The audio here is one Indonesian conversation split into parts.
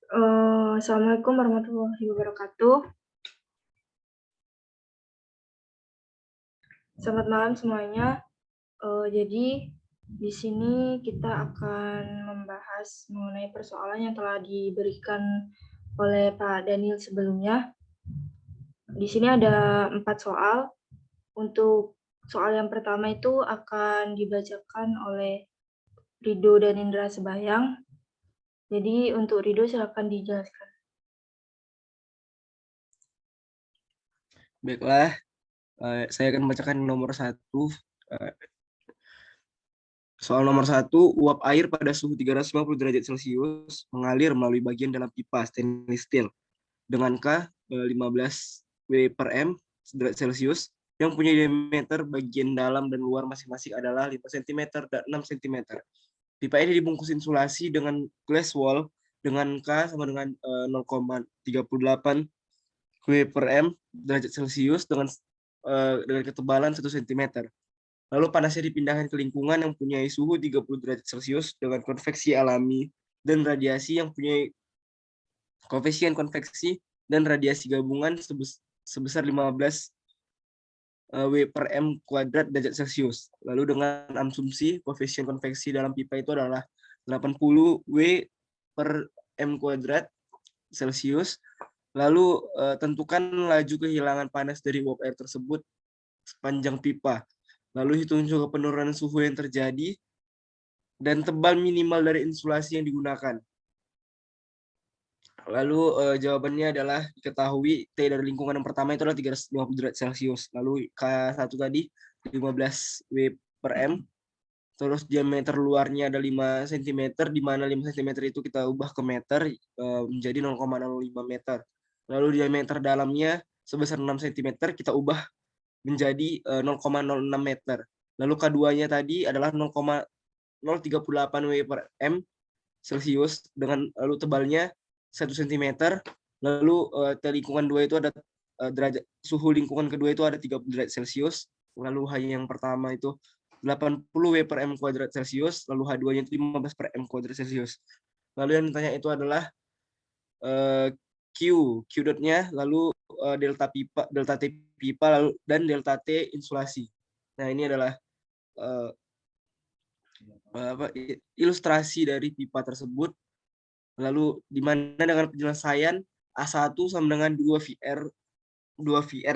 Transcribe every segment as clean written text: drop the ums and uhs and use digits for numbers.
Assalamualaikum warahmatullahi wabarakatuh. Selamat malam semuanya. Jadi di sini kita akan membahas mengenai persoalan yang telah diberikan oleh Pak Daniel sebelumnya. Di sini ada 4 soal. Untuk soal yang pertama itu akan dibacakan oleh Rido dan Indra Sebayang. Jadi untuk Rido silakan dijelaskan. Baiklah, saya akan membacakan nomor 1. Soal nomor 1, uap air pada suhu 350 derajat Celcius mengalir melalui bagian dalam pipa stainless steel dengan K 15 W per M derajat Celcius yang punya diameter bagian dalam dan luar masing-masing adalah 5 cm dan 6 cm. Pipa ini dibungkus insulasi dengan glass wall dengan K sama dengan 0,38 W per M derajat Celcius dengan ketebalan 1 cm. Lalu panasnya dipindahkan ke lingkungan yang punya suhu 30 derajat Celcius dengan konveksi alami dan radiasi yang punya koefisien konveksi dan radiasi gabungan sebesar 15 W per M kuadrat derajat Celcius. Lalu dengan asumsi koefisien konveksi dalam pipa itu adalah 80 W per M kuadrat Celcius. Lalu tentukan laju kehilangan panas dari uap air tersebut sepanjang pipa. Lalu hitung juga penurunan suhu yang terjadi dan tebal minimal dari insulasi yang digunakan. Lalu jawabannya adalah diketahui T dari lingkungan yang pertama itu adalah 350 derajat Celcius. Lalu K1 tadi 15 W per M. Terus diameter luarnya ada 5 cm, di mana 5 cm itu kita ubah ke meter menjadi 0,05 meter. Lalu diameter dalamnya sebesar 6 cm kita ubah menjadi 0,06 meter. Lalu K2-nya tadi adalah 0,038 W per M Celcius dengan lalu tebalnya 1 cm. Lalu lingkungan 2 itu ada derajat suhu lingkungan kedua itu ada 30 derajat Celcius. Lalu H yang pertama itu 80 W per M kuadrat Celcius, lalu H2-nya itu 15 per M kuadrat Celcius. Lalu yang ditanya itu adalah Q dot-nya, lalu delta T pipa, lalu dan delta T insulasi. Nah, ini adalah ilustrasi dari pipa tersebut. Lalu di mana dengan penyelesaian A1 sama dengan 2 VR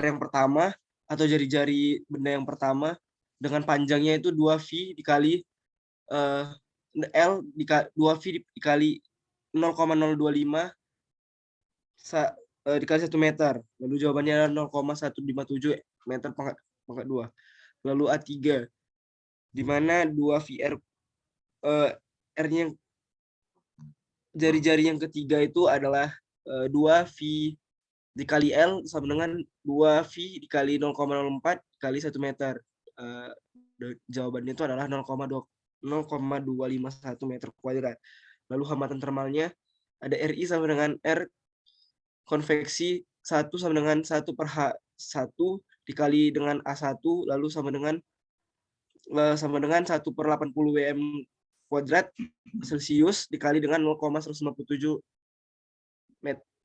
yang pertama atau jari-jari benda yang pertama dengan panjangnya itu 2V dikali L 2V dikali 0,025 dikali 1 meter. Lalu jawabannya adalah 0,157 meter pangkat 2. Lalu A3, di mana 2 VR R-nya jari-jari yang ketiga itu adalah 2V dikali L sama dengan 2V dikali 0,04 dikali 1 meter. Jawabannya itu adalah 0,251 meter kuadrat. Lalu hambatan termalnya ada RI sama dengan R konveksi 1 sama dengan 1 per H1 dikali dengan A1 lalu sama dengan 1 per 80 WM kuadrat Celcius dikali dengan 0,157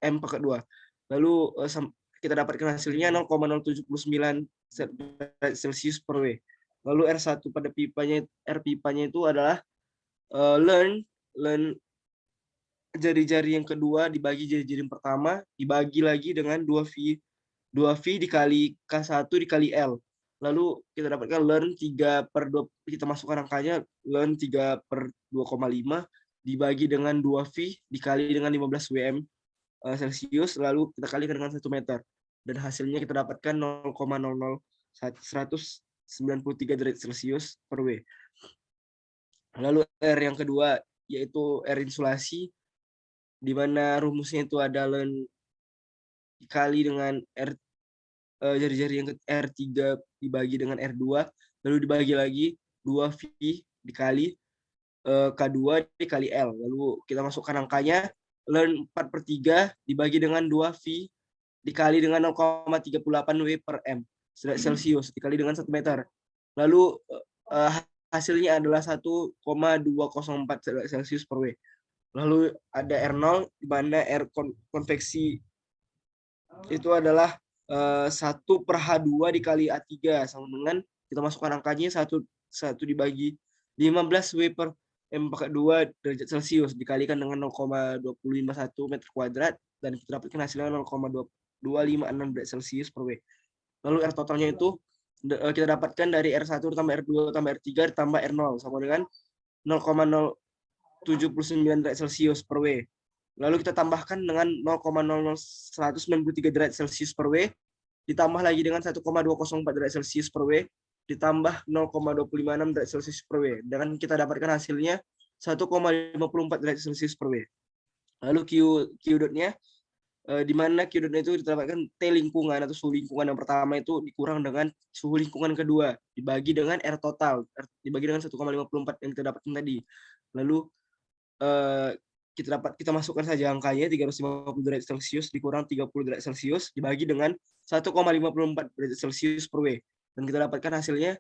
M per 2. Lalu kita dapatkan hasilnya 0,079 Celcius per W. Lalu R1 pada pipanya itu adalah learn jari-jari yang kedua dibagi jari-jari yang pertama dibagi lagi dengan 2V dikali K1 dikali L. Lalu kita dapatkan learn 3 per 2, kita masukkan angkanya, learn 3 per 2,5 dibagi dengan 2V dikali dengan 15 WM Celcius, lalu kita kalikan dengan 1 meter. Dan hasilnya kita dapatkan 0,193 derajat Celcius per W. Lalu R yang kedua, yaitu R insulasi, di mana rumusnya itu ada learn dikali dengan R jari-jari yang R3 dibagi dengan R2, lalu dibagi lagi 2V dikali K2 dikali L. Lalu kita masukkan angkanya, learn 4 per 3 dibagi dengan 2V dikali dengan 0,38 W per M Celcius dikali dengan 1 meter. Lalu hasilnya adalah 1,204 Celcius per W. Lalu ada R0 di mana R konveksi itu adalah 1/H2 dikali A3 sama dengan kita masukkan angkanya 1 dibagi 15 W per M/2 derajat Celcius dikalikan dengan 0,251 meter kuadrat dan kita dapatkan hasilnya 0,2256 derajat Celcius per W. Lalu R totalnya itu kita dapatkan dari R1 tambah R2 tambah R3 ditambah R0 sama dengan 0,079 derajat Celcius per W. Lalu kita tambahkan dengan 0,00193 derajat Celcius per W, ditambah lagi dengan 1,204 derajat Celcius per W, ditambah 0,256 derajat Celcius per W. Dan kita dapatkan hasilnya 1,54 derajat Celcius per W. Lalu Q dotnya, di mana Q dotnya itu didapatkan T lingkungan atau suhu lingkungan yang pertama itu dikurang dengan suhu lingkungan kedua, dibagi dengan R total, dibagi dengan 1,54 yang kita dapatkan tadi. Lalu kita masukkan saja angkanya 350 derajat Celcius dikurang 30 derajat Celcius dibagi dengan 1,54 derajat Celcius per W. Dan kita dapatkan hasilnya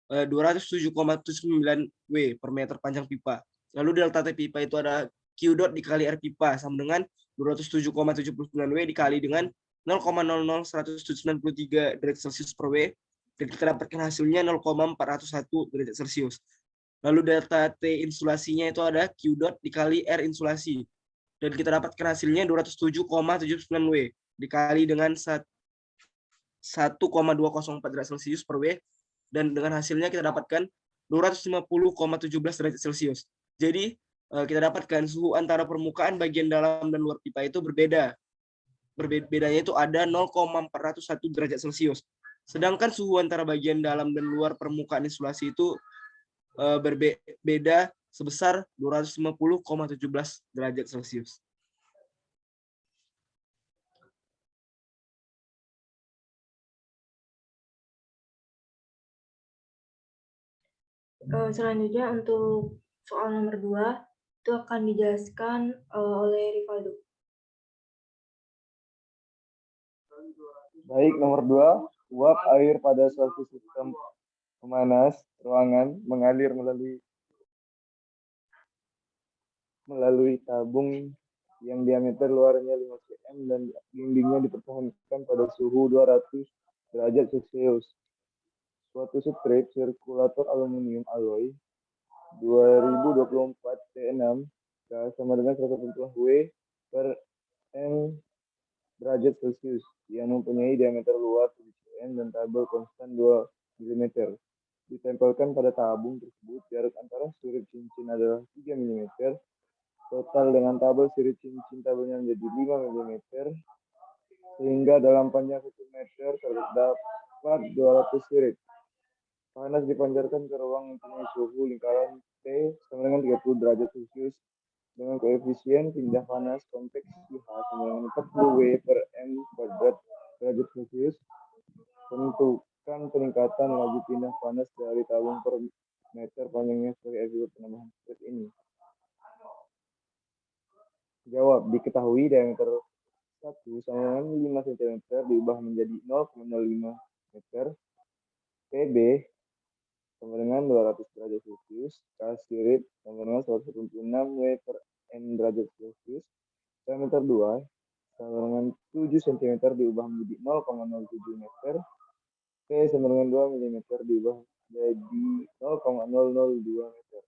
207,79 W per meter panjang pipa. Lalu delta T pipa itu ada Q dot dikali R pipa sama dengan 207,79 W dikali dengan 0,00193 derajat Celcius per W. Dan kita dapatkan hasilnya 0,401 derajat Celcius. Lalu delta T insulasinya itu ada Q dot dikali R insulasi. Dan kita dapatkan hasilnya 207,79 W dikali dengan 1,204 derajat Celcius per W. Dan dengan hasilnya kita dapatkan 250,17 derajat Celcius. Jadi kita dapatkan suhu antara permukaan bagian dalam dan luar pipa itu berbeda. Bedanya itu ada 0,401 derajat Celcius. Sedangkan suhu antara bagian dalam dan luar permukaan insulasi itu berbeda sebesar 250,17 derajat Celcius. Selanjutnya untuk soal nomor 2 itu akan dijelaskan oleh Rivaldo. Baik, nomor 2, uap air pada suatu sistem pemanas ruangan mengalir melalui tabung yang diameter luarnya 5 cm dan dindingnya dipertahankan pada suhu 200 derajat Celcius. Suatu strip sirkulator aluminium alloy 2024 T6 sama dengan 140 W per M derajat Celcius yang mempunyai diameter luar 7 cm dan tabel konstan 2 mm. Ditempelkan pada tabung tersebut, jarak antara sirip cincin adalah 3 mm. Total dengan tabel sirip cincin tabelnya menjadi 5 mm, sehingga dalam panjang 1 meter terdapat 200 sirip. Panas dipancarkan ke ruang mempunyai suhu lingkaran T sama dengan 30 derajat Celcius dengan koefisien pindah panas konveksi H sama dengan 40 W per M kuadrat derajat Celcius. Tentukan peningkatan laju pindah panas dari tabung per meter panjangnya sebagai akibat penambahan strip ini. Jawab, diketahui diameter 1 sama dengan 5 cm diubah menjadi 0,05 meter. PB sama dengan 200 derajat Celcius, K sirip sama dengan 176 W per M derajat Celcius. Diameter 2 sama dengan 7 cm diubah menjadi 0,07 meter. P sama dengan 2 mm diubah menjadi 0,002 meter.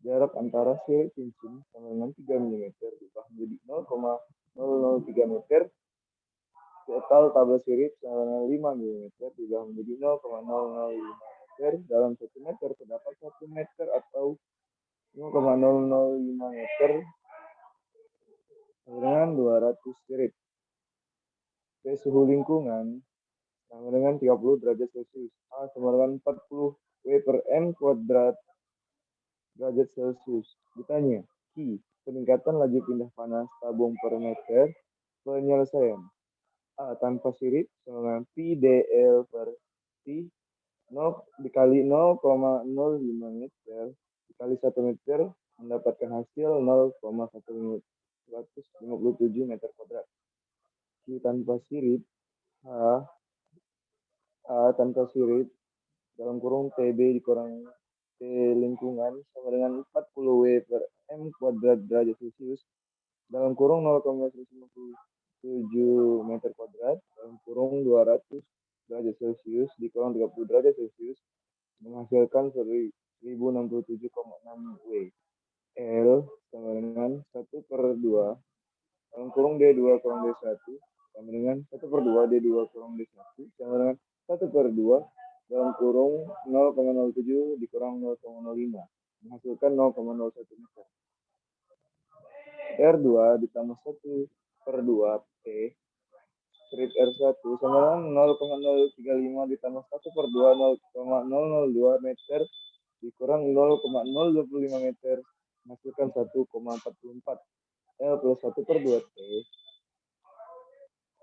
Jarak antara sirip cincin sama dengan 3 mm diubah menjadi 0,003 meter. Total tabel sirip sama dengan 5 mm diubah menjadi 0,005 meter. Dalam 1 meter terdapat 1 meter atau 0,005 meter dengan 200 sirip. Suhu lingkungan sama dengan 30 derajat Celcius. A sama dengan 40 W per M kuadrat derajat Celcius. Ditanya, Q, peningkatan laju pindah panas tabung per meter. Penyelesaian. A tanpa sirip sama dengan Pi dl per T 0 dikali 0,05 meter dikali 1 meter mendapatkan hasil 0,157 meter kuadrat. Q tanpa sirip A tanpa sirip dalam kurung TB dikurang T lingkungan sama dengan 40 W per M kuadrat derajat Celcius dalam kurung 0,157 meter kuadrat dalam kurung 200 derajat Celcius dikurang 30 derajat Celcius menghasilkan 1067,6 W. L sama dengan 1/2 dalam kurung D2 kurang D1 sama dengan 1/2 D2 kurang D1 sama dengan 1/2 dalam kurung 0,07 dikurang 0,05 menghasilkan 0,01 meter. R2 ditambah 1/2 P strip R1 sama dengan 0,035 ditambah 1/2 0,002 meter dikurang 0,025 meter menghasilkan 1,44 L plus 1/2 T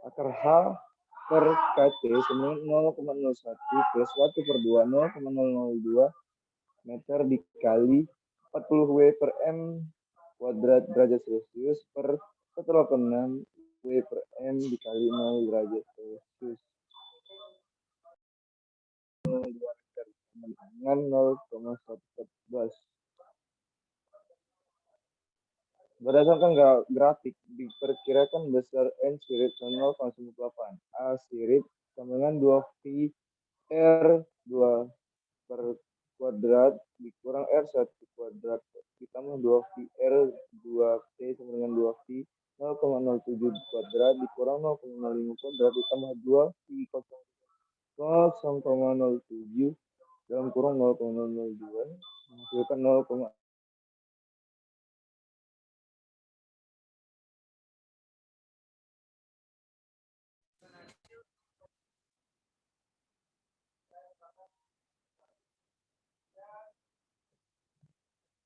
akar H per KT sama 0,01 plus 1/2 0,002 meter dikali 40 W per M kuadrat derajat Celcius per 186 W per M dikali 0 derajat Celcius. 0,2 meter dengan 0,114. Berdasarkan grafik, diperkirakan besar N sirip 0,98. A sirip sama dengan 2 pi R2 per kuadrat dikurang R1 kuadrat ditambah 2 pi R2 T sama dengan 2 pi 0,07 kuadrat dikurang 0,05 kuadrat ditambah 2 pi 0,07 dalam kurung 0,002 menghasilkan 0,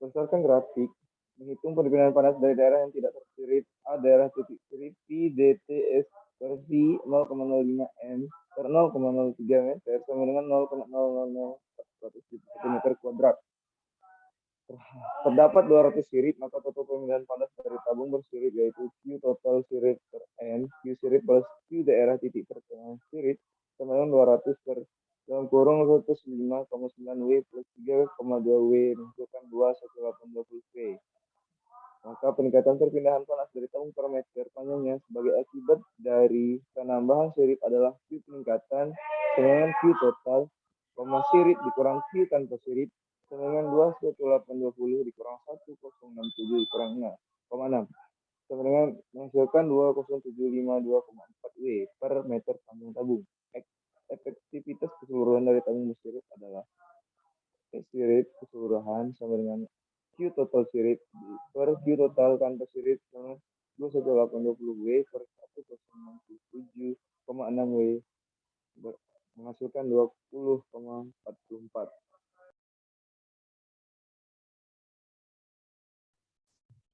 berdasarkan grafik, menghitung perpindahan panas dari daerah yang tidak tersirip A daerah titik sirip P DTS per V 0,05 M per 0,03 meter sama dengan 0,004 meter kuadrat. Terdapat 200 sirip, maka total perpindahan panas dari tabung bersirip yaitu Q total sirip per N, Q sirip plus Q daerah titik pertengahan sirip sama dengan 200 per dalam kurung 105,9 W plus 3,2 W menghasilkan 2,1820 W. Maka peningkatan perpindahan panas dari tabung per meter panjangnya sebagai akibat dari penambahan sirip adalah Q peningkatan sama dengan Q total, sirip dikurang Q tanpa sirip sama dengan 2,1820 dikurang 1067 dikurang 6,6 sama dengan menghasilkan 2,0752,4 W per meter panjang tabung. Efektivitas keseluruhan dari tabung bersirip adalah sirip keseluruhan sama dengan Q total sirip per Q total tanpa sirip sama 2,1820 W per 1067,6 W menghasilkan 20,44.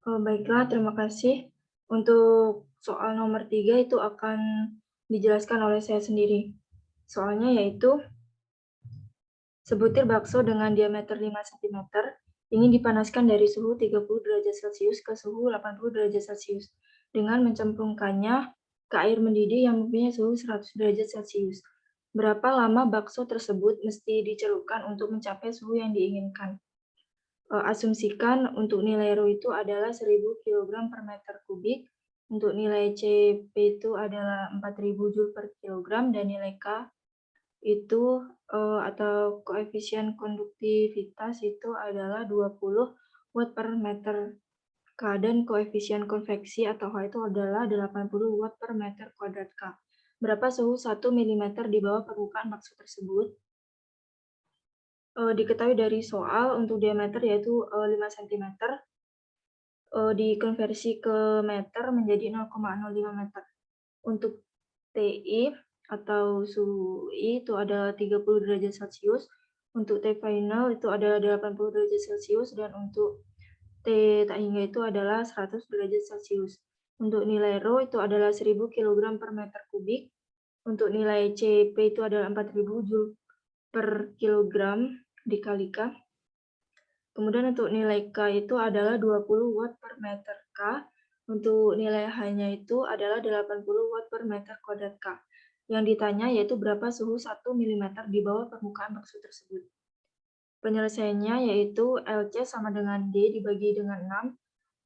Baiklah, terima kasih. Untuk soal nomor 3 itu akan dijelaskan oleh saya sendiri. Soalnya yaitu, sebutir bakso dengan diameter 5 cm ingin dipanaskan dari suhu 30 derajat Celcius ke suhu 80 derajat Celcius dengan mencemplungkannya ke air mendidih yang mempunyai suhu 100 derajat Celcius. Berapa lama bakso tersebut mesti dicelupkan untuk mencapai suhu yang diinginkan? Asumsikan untuk nilai Rho itu adalah 1000 kg per meter kubik, untuk nilai Cp itu adalah 4000 Joule per kilogram, dan nilai K itu atau koefisien konduktivitas itu adalah 20 watt per meter K, dan koefisien konveksi atau H itu adalah 80 watt per meter kuadrat K. Berapa suhu 1 mm di bawah permukaan bakso tersebut? Diketahui dari soal untuk diameter yaitu 5 cm, dikonversi ke meter menjadi 0,05 meter. Untuk TI atau suhu I itu adalah 30 derajat Celcius, untuk T final itu adalah 80 derajat Celcius, dan untuk T tak hingga itu adalah 100 derajat Celcius. Untuk nilai Rho itu adalah 1000 kg per meter kubik, untuk nilai Cp itu adalah 4000 Joule per kilogram dikali K. Kemudian untuk nilai K itu adalah 20 watt per meter K. Untuk nilai H-nya itu adalah 80 watt per meter kuadrat K. Yang ditanya yaitu berapa suhu 1 mm di bawah permukaan bakso tersebut. Penyelesaiannya yaitu LC sama dengan D dibagi dengan 6.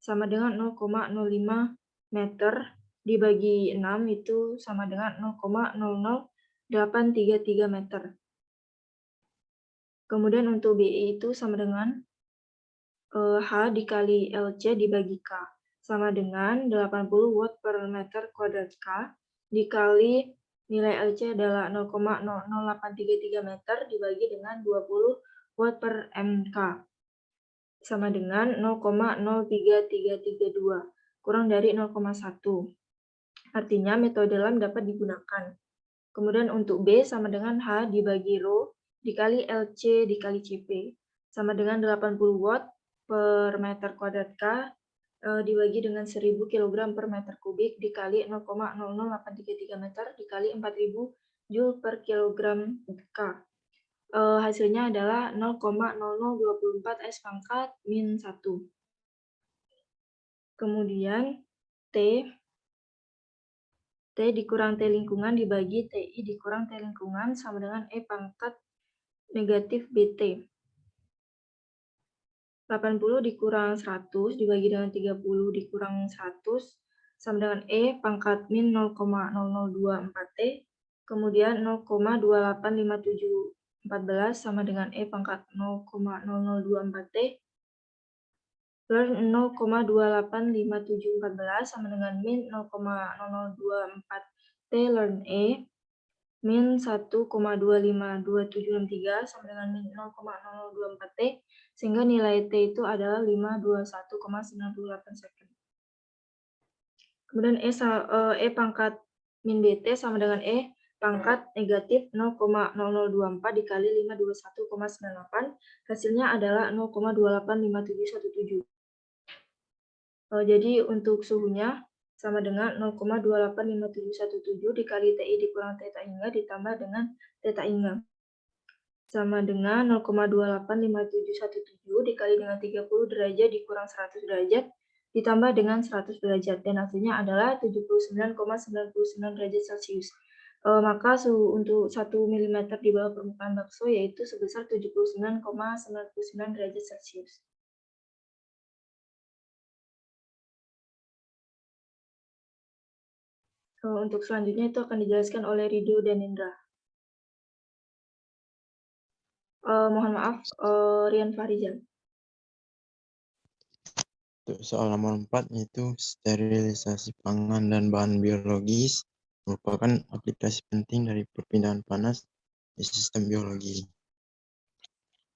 sama dengan 0,05 meter dibagi 6 itu sama dengan 0,00833 meter. Kemudian untuk BI itu sama dengan H dikali LC dibagi K, sama dengan 80 watt per meter kuadrat K, dikali nilai LC adalah 0,00833 meter dibagi dengan 20 watt per MK, sama dengan 0,03332, kurang dari 0,1. Artinya metode LAM dapat digunakan. Kemudian untuk B sama dengan H dibagi Rho dikali LC dikali CP, sama dengan 80 watt per meter kuadrat K dibagi dengan 1000 kg per meter kubik dikali 0,00833 meter dikali 4000 Joule per kilogram K. Hasilnya adalah 0,0024 S pangkat min 1. Kemudian T dikurang T lingkungan dibagi TI dikurang T lingkungan sama dengan E pangkat negatif BT. 80 dikurang 100 dibagi dengan 30 dikurang 100 sama dengan E pangkat min 0,0024 T. Kemudian 0,285714 sama dengan E pangkat 0,0024 T. Ln 0,285714 sama dengan min 0,0024 T ln E min 1,252763 sama dengan min 0,0024 T, sehingga nilai T itu adalah 521,98 second. Kemudian E pangkat min BT sama dengan E pangkat negatif 0,0024 dikali 521,98, hasilnya adalah 0,285717. Jadi untuk suhunya sama dengan 0,285717 dikali TI dikurang Theta Inga ditambah dengan Theta Inga. Sama dengan 0,285717 dikali dengan 30 derajat dikurang 100 derajat ditambah dengan 100 derajat. Dan hasilnya adalah 79,99 derajat Celcius. Maka suhu untuk 1 mm di bawah permukaan bakso yaitu sebesar 79,99 derajat Celcius. Untuk selanjutnya itu akan dijelaskan oleh Ridho dan Indra. Mohon maaf, Rian Fahrizal. Untuk soal nomor 4 yaitu sterilisasi pangan dan bahan biologis merupakan aplikasi penting dari perpindahan panas di sistem biologi.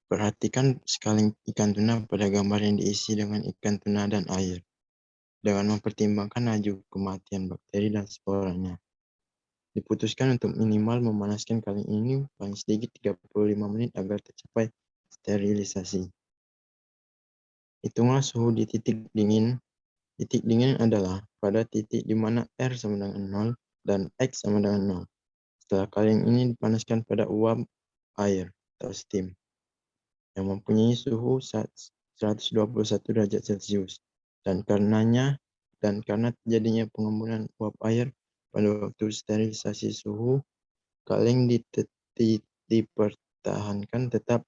Perhatikan scaling ikan tuna pada gambar yang diisi dengan ikan tuna dan air, dengan mempertimbangkan laju kematian bakteri dan sporanya. Diputuskan untuk minimal memanaskan kaleng ini paling sedikit 35 menit agar tercapai sterilisasi. Hitunglah suhu di titik dingin. Titik dingin adalah pada titik di mana R sama dengan 0 dan X sama dengan 0. Setelah kaleng ini dipanaskan pada uap air atau steam yang mempunyai suhu 121 derajat Celcius. Dan karena terjadinya pengembunan uap air pada waktu sterilisasi suhu kaleng dipertahankan tetap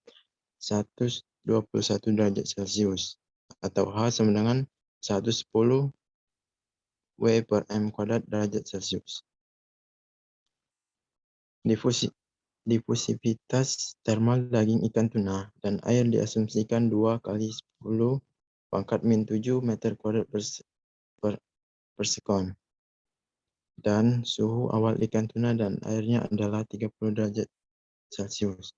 121 derajat Celcius atau H sama dengan 110 W per M kuadrat derajat Celcius. Difusivitas termal daging ikan tuna dan air diasumsikan 2 kali 10 pangkat min 7 meter kuadrat per sekon. Dan suhu awal ikan tuna dan airnya adalah 30 derajat Celcius.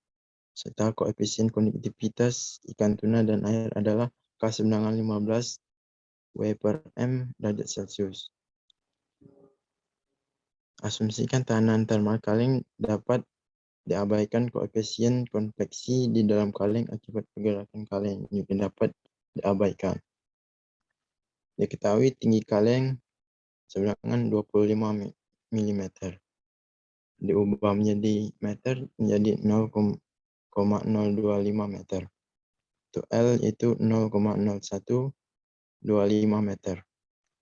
Serta koefisien konduktivitas ikan tuna dan air adalah K sama dengan 15 W per M derajat Celcius. Asumsikan tahanan termal kaleng dapat diabaikan koefisien konveksi di dalam kaleng akibat pergerakan kaleng juga dapat diabaikan. Diketahui tinggi kaleng sebenarnya 25 mm. Diubah menjadi meter menjadi 0,025 meter. Untuk L itu 0,0125 meter.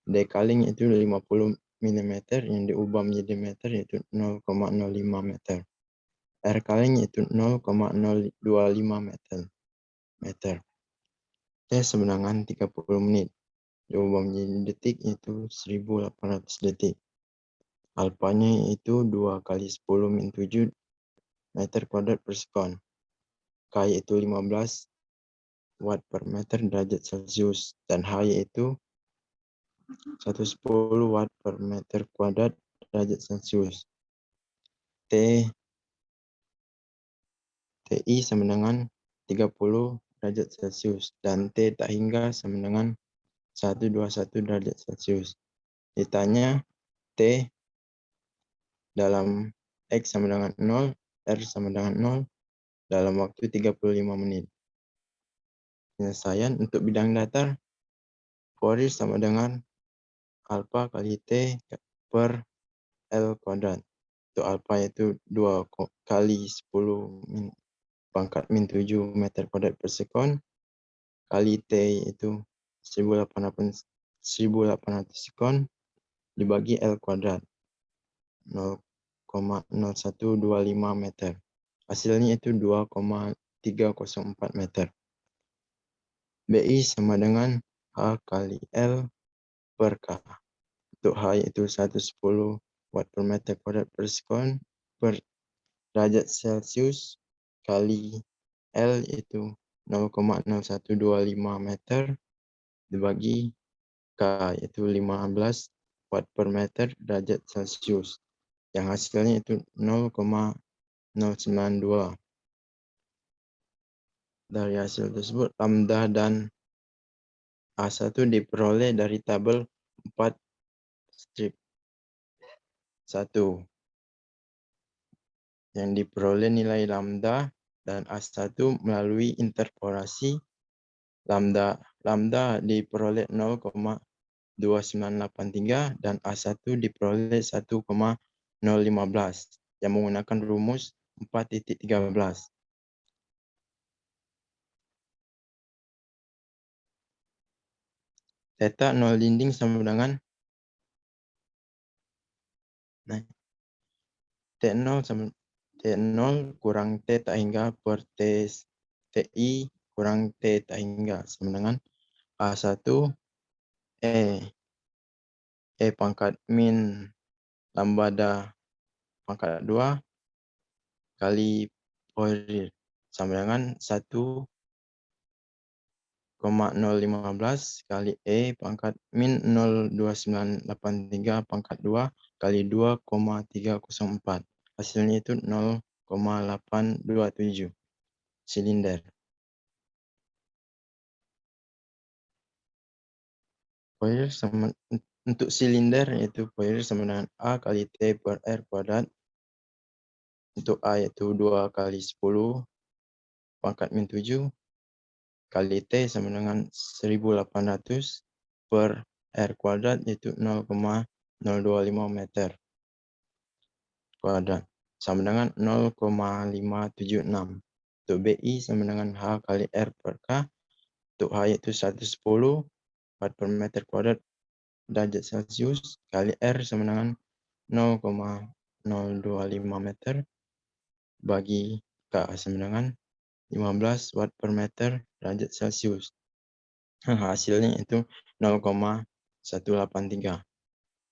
D kaleng itu 50 mm yang diubah menjadi meter yaitu 0,05 meter. R kaleng itu 0,025 meter. T sebenarnya 30 menit. diubah menjadi detik itu 1800 detik. Alfanya itu 2 kali 10 min 7 meter kuadrat per sekon. K yaitu 15 watt per meter derajat Celcius dan H yaitu 110 watt per meter kuadrat derajat Celcius. TI sama dengan 30 derajat Celcius dan T tak hingga sama dengan 121 derajat Celcius. Ditanya T dalam X sama dengan 0, R sama dengan 0 dalam waktu 35 menit. Penyelesaian untuk bidang datar, Fourier sama dengan alfa kali T per L kuadrat. Untuk alfa yaitu 2 kali 10 pangkat min 7 meter kuadrat per sekon kali T yaitu 1800 sekon dibagi L kuadrat 0,0125 meter. Hasilnya itu 2,304 meter. BI sama dengan H kali L per K. Untuk H yaitu 110 watt per meter kuadrat per sekon per derajat Celcius kali L itu 0,0125 meter dibagi K yaitu 15 watt per meter derajat Celcius. Yang hasilnya itu 0,092. Dari hasil tersebut, lambda dan A1 diperoleh dari tabel 4 strip 1. Yang diperoleh nilai lambda dan A1 melalui interpolasi lambda diperoleh 0,2983 dan A1 diperoleh 1,015 yang menggunakan rumus 4.13. Theta 0 dinding sama dengan T0 sama T0 kurang T tak hingga per TI kurang T tak hingga sama dengan A1 E pangkat min lambda pangkat 2 kali Fourier sama dengan 1,015 kali E pangkat min 02983 pangkat 2 kali 2,304. Hasilnya itu 0,827 silinder. Fourier sama untuk silinder yaitu Fourier sama dengan A kali T per R kuadrat. Untuk A yaitu 2 kali 10 pangkat min 7 kali T sama dengan 1800 per R kuadrat yaitu 0,025 meter kuadrat sama dengan 0,576. Untuk BI sama dengan H kali R per K. Untuk H yaitu 110 watt per meter kuadrat derajat Celcius kali R sama dengan 0,025 meter bagi K sama dengan 15 watt per meter derajat Celcius. Hasilnya itu 0,183.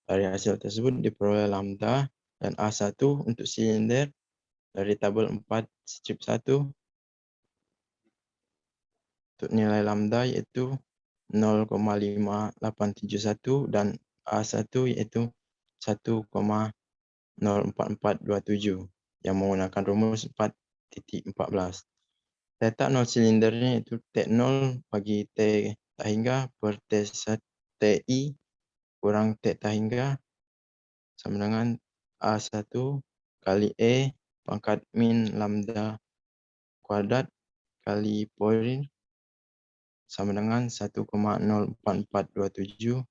Dari hasil tersebut diperoleh lambda dan A1 untuk silinder dari tabel 4 strip 1. Untuk nilai lambda yaitu 0,5871 dan A1 yaitu 1,04427 yang menggunakan rumus 4.14. Theta 0 silindernya itu T0 bagi T tak hingga per TI kurang T tak hingga sama dengan A1 kali E pangkat min lambda kuadrat kali Fourier sama dengan 1,04427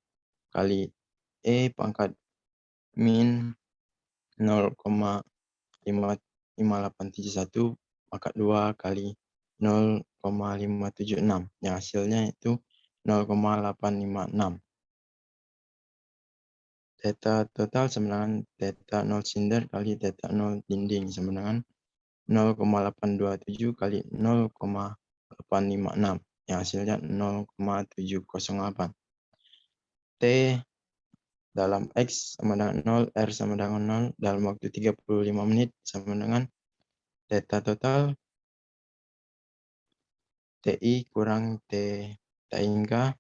kali E pangkat min 0,5871 pangkat 2 kali 0,576 yang hasilnya itu 0,856. Theta total sama dengan theta 0 silinder kali theta 0 dinding sama dengan 0,827 kali 0,856 yang hasilnya 0,708. T dalam X sama dengan 0, R sama dengan 0 dalam waktu 35 menit sama dengan data total TI kurang T hingga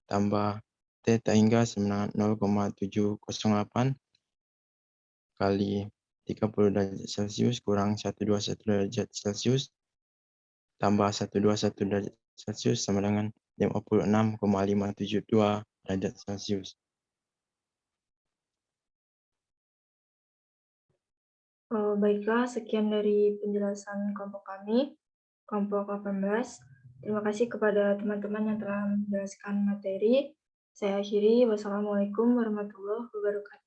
tambah T hingga sama dengan 0,708 kali 30 derajat Celcius kurang 121 derajat Celcius tambah 121 derajat Celcius sama dengan 56,572 derajat Celcius. Baiklah, sekian dari penjelasan kelompok kami, kelompok 18. Terima kasih kepada teman-teman yang telah menjelaskan materi. Saya akhiri. Wassalamualaikum warahmatullahi wabarakatuh.